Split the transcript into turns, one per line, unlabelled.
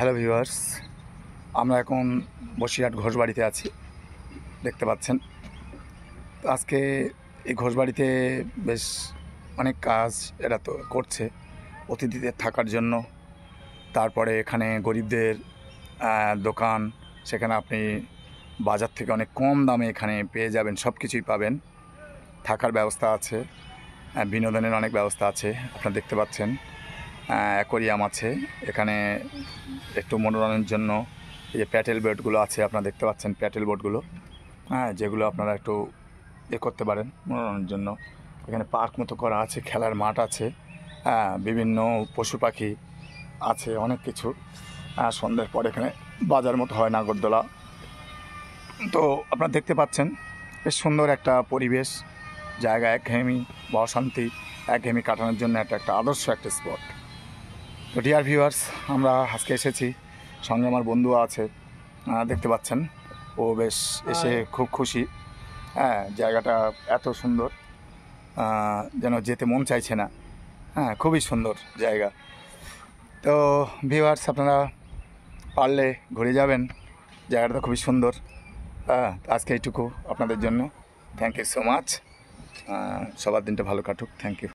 Hello viewers, আমরা এখন বসিরহাট ঘোষবাড়িতে আছি, দেখতে পাচ্ছেন। তো আজকে এই ঘোষবাড়িতে বেশ অনেক কাজ এরা তো করছে অতিথিদের থাকার জন্য। তারপরে এখানে গরিবদের দোকান, সেখানে আপনি বাজার থেকে অনেক কম দামে এখানে পেয়ে যাবেন, সব কিছুই পাবেন। থাকার ব্যবস্থা আছে, বিনোদনের অনেক ব্যবস্থা আছে, আপনারা দেখতে পাচ্ছেন। অ্যাকোয়ারিয়াম আছে এখানে, একটু মনোরঞ্জনের জন্য এই যে প্যাটেল বোটগুলো আছে, আপনারা দেখতে পাচ্ছেন প্যাটেল বোটগুলো, যেগুলো আপনারা একটু করতে পারেন মনোরঞ্জনের জন্য। এখানে পার্ক মতো করা আছে, খেলার মাঠ আছে, বিভিন্ন পশু পাখি আছে, অনেক কিছু। সন্ধ্যের পর এখানে বাজার মতো হয়, নাগরদোলা। তো আপনারা দেখতে পাচ্ছেন বেশ সুন্দর একটা পরিবেশ, জায়গা, একঘেয়েমি বা অশান্তি একঘেয়েমি কাটানোর জন্য একটা আদর্শ একটা স্পট। তো ডিয়ার ভিউয়ার্স, আমরা আজকে এসেছি, সঙ্গে আমার বন্ধু আছে, দেখতে পাচ্ছেন। ও বেশ এসে খুব খুশি। জায়গাটা এত সুন্দর, যেন যেতে মন চাইছে না। খুবই সুন্দর জায়গা। তো ভিউয়ার্স, আপনারা পারলে ঘুরে যাবেন, জায়গাটা খুবই সুন্দর। আজকে এইটুকু আপনাদের জন্য। Thank you so much. সবার দিনটা ভালো কাটুক। Thank you.